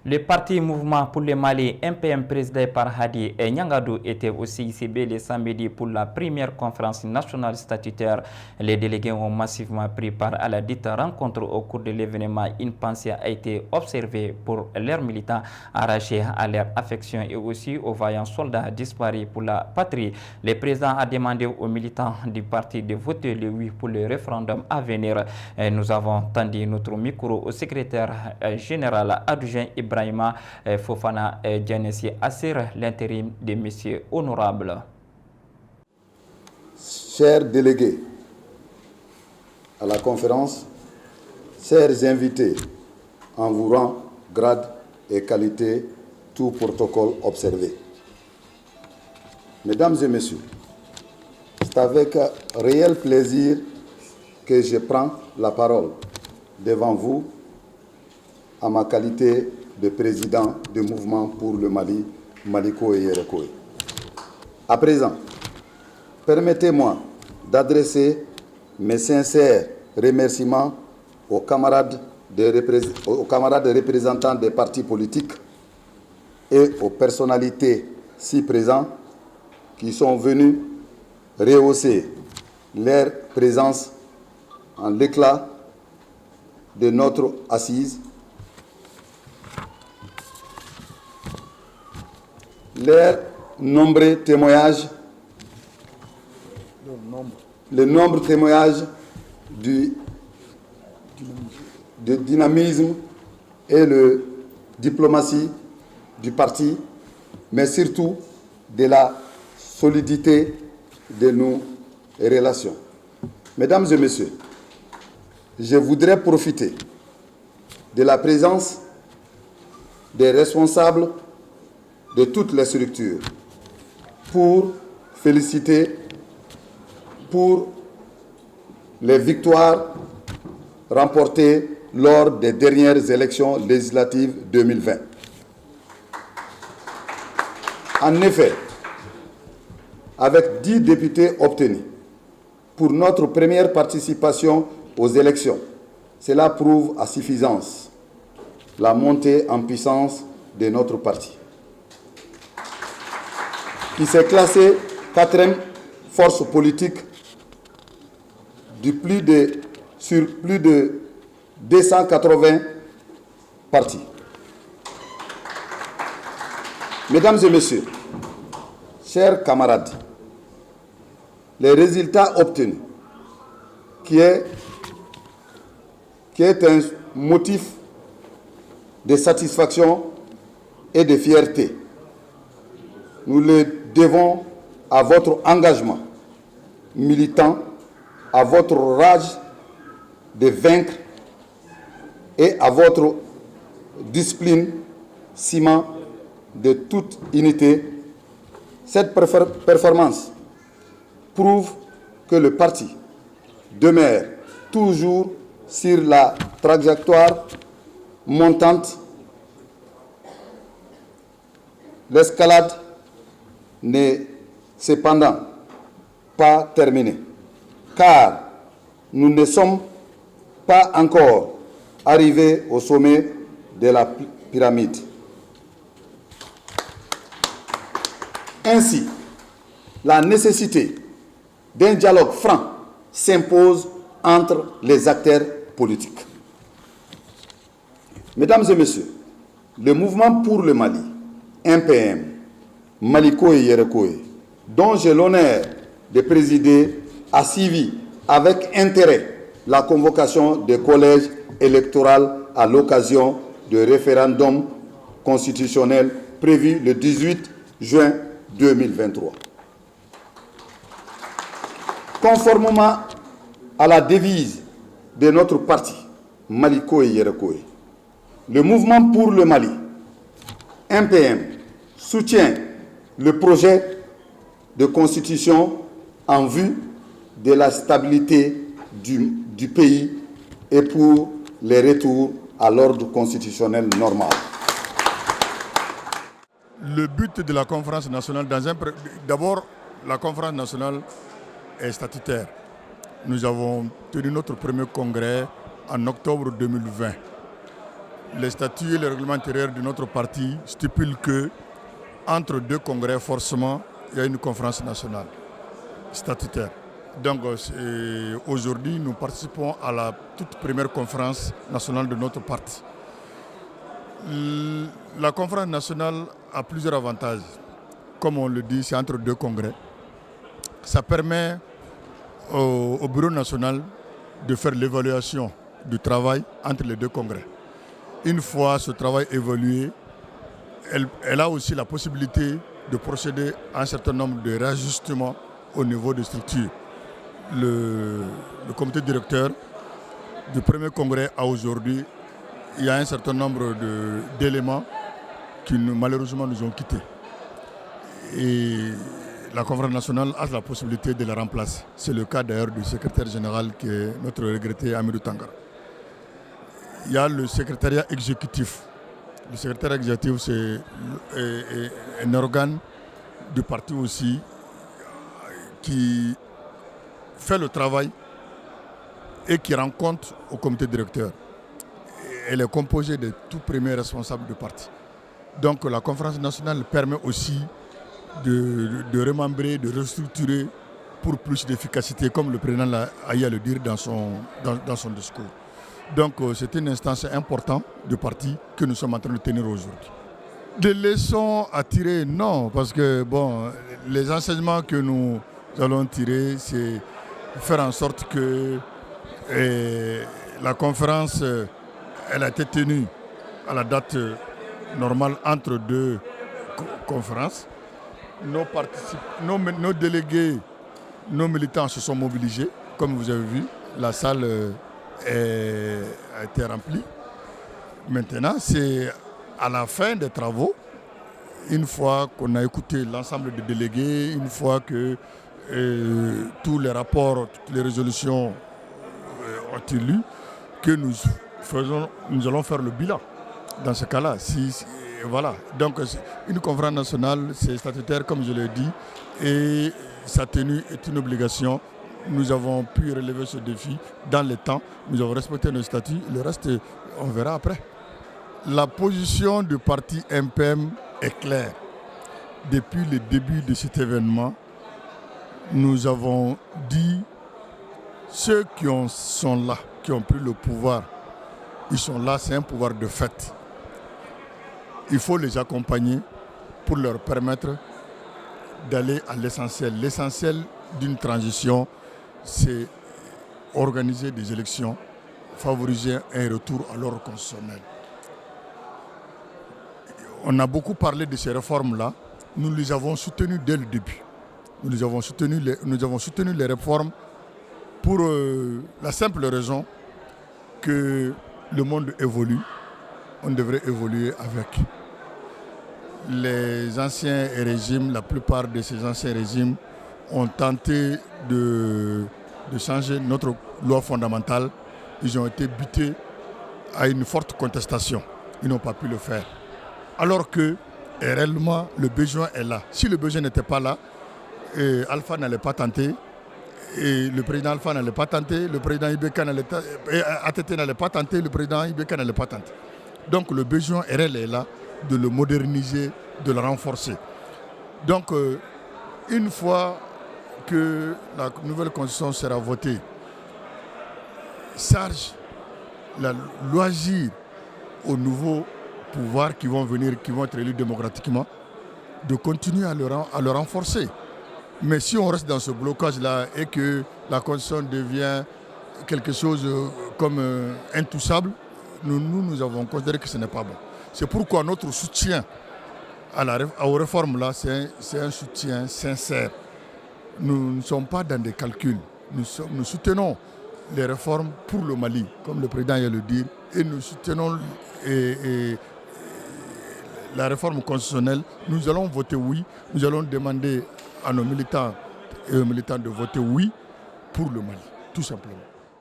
Le parti Mouvement pour le Mali, MPM présidé par Hadi et Nyangadou, était au CICB le samedi pour la première conférence nationale statutaire. Les délégués ont massivement pris part à la dite rencontre. Au cours de l'événement. Une pensée a été observée pour leurs militants arrachés à leur affection et aussi aux vaillants soldats disparus pour la patrie. Le président a demandé aux militants du parti de voter le oui pour le référendum à venir. Nous avons tendu notre micro au secrétaire général adjoint Ibrahima Fofana Djanessi assure l'intérim de Monsieur Honorable. Chers délégués à la conférence, chers invités, en vous rang, grade et qualité, tout protocole observé. Mesdames et messieurs, c'est avec réel plaisir que je prends la parole devant vous à ma qualité de président du mouvement pour le Mali, Maliko et Yerekoye. À présent, permettez-moi d'adresser mes sincères remerciements aux camarades représentants des partis politiques et aux personnalités si présentes qui sont venus rehausser leur présence en l'éclat de notre assise. Les nombreux témoignages, du dynamisme et de diplomatie du parti, mais surtout de la solidité de nos relations. Mesdames et messieurs, je voudrais profiter de la présence des responsables de toutes les structures pour féliciter pour les victoires remportées lors des dernières élections législatives 2020. En effet, avec 10 députés obtenus pour notre première participation aux élections, cela prouve à suffisance la montée en puissance de notre parti, qui s'est classé 4e force politique sur plus de 280 partis. Mesdames et messieurs, chers camarades, les résultats obtenus, qui est un motif de satisfaction et de fierté, nous le devons à votre engagement militant, à votre rage de vaincre et à votre discipline, ciment de toute unité. Cette performance prouve que le parti demeure toujours sur la trajectoire montante. L'escalade n'est cependant pas terminée, car nous ne sommes pas encore arrivés au sommet de la pyramide. Ainsi, la nécessité d'un dialogue franc s'impose entre les acteurs politiques. Mesdames et messieurs, le mouvement pour le Mali, MPM, Maliko et Yerekoye, dont j'ai l'honneur de présider, a suivi avec intérêt la convocation des collèges électoraux à l'occasion du référendum constitutionnel prévu le 18 juin 2023. Conformément à la devise de notre parti, Maliko et Yerekoye, le mouvement pour le Mali, MPM, soutient le projet de constitution en vue de la stabilité du pays et pour les retours à l'ordre constitutionnel normal. Le but de la conférence nationale, d'abord, la conférence nationale est statutaire. Nous avons tenu notre premier congrès en octobre 2020. les statuts et le règlement intérieur de notre parti stipulent que entre deux congrès, forcément, il y a une conférence nationale statutaire. Donc aujourd'hui, nous participons à la toute première conférence nationale de notre parti. La conférence nationale a plusieurs avantages. Comme on le dit, c'est entre deux congrès. Ça permet au bureau national de faire l'évaluation du travail entre les deux congrès. Une fois ce travail évalué, elle a aussi la possibilité de procéder à un certain nombre de réajustements au niveau des structures. Le comité directeur du premier congrès à aujourd'hui, il y a un certain nombre d'éléments qui malheureusement nous ont quittés. Et la conférence nationale a la possibilité de les remplacer. C'est le cas d'ailleurs du secrétaire général qui est notre regretté Amidou Tangara. Il y a le secrétariat exécutif. Le secrétaire exécutif, c'est un organe du parti aussi qui fait le travail et qui rend compte au comité directeur. Elle est composée de tout premiers responsables du parti. Donc la conférence nationale permet aussi de remembrer, de restructurer pour plus d'efficacité, comme le président a eu à le dire dans son discours. Donc c'est une instance importante du parti que nous sommes en train de tenir aujourd'hui. Des leçons à tirer, non, parce que les enseignements que nous allons tirer, c'est faire en sorte que la conférence elle a été tenue à la date normale entre deux conférences. Nos délégués, nos militants se sont mobilisés. Comme vous avez vu, la salle a été remplie. Maintenant, c'est à la fin des travaux, une fois qu'on a écouté l'ensemble des délégués, une fois que tous les rapports, toutes les résolutions ont été lues, que nous allons faire le bilan. Dans ce cas-là, voilà. Donc, une conférence nationale, c'est statutaire, comme je l'ai dit, et sa tenue est une obligation. Nous avons pu relever ce défi dans le temps. Nous avons respecté nos statuts. Le reste, on verra après. La position du parti MPM est claire. Depuis le début de cet événement, nous avons dit ceux qui sont là, qui ont pris le pouvoir, ils sont là, c'est un pouvoir de fait. Il faut les accompagner pour leur permettre d'aller à l'essentiel. L'essentiel d'une transition, c'est organiser des élections, favoriser un retour à l'ordre constitutionnel. On a beaucoup parlé de ces réformes-là. Nous les avons soutenues dès le début. Nous avons soutenu les réformes pour la simple raison que le monde évolue. On devrait évoluer avec. Les anciens régimes, la plupart de ces anciens régimes ont tenté de changer notre loi fondamentale. Ils ont été butés à une forte contestation. Ils n'ont pas pu le faire. Alors que réellement, le besoin est là. Si le besoin n'était pas là, Alpha n'allait pas tenter, et le président Alpha n'allait pas tenter, le président Ibeka ATT n'allait pas tenter, le président Ibeka n'allait pas tenter. Donc le besoin réel est là de le moderniser, de le renforcer. Donc une fois que la nouvelle constitution sera votée, charge la loisir aux nouveaux pouvoirs qui vont venir, qui vont être élus démocratiquement, de continuer à le renforcer. Mais si on reste dans ce blocage-là et que la constitution devient quelque chose comme intouchable, nous avons considéré que ce n'est pas bon. C'est pourquoi notre soutien aux réformes-là, c'est un soutien sincère. Nous ne sommes pas dans des calculs. Nous soutenons les réformes pour le Mali, comme le président vient de le dire, et nous soutenons la réforme constitutionnelle. Nous allons voter oui. Nous allons demander à nos militants et aux militants de voter oui pour le Mali, tout simplement.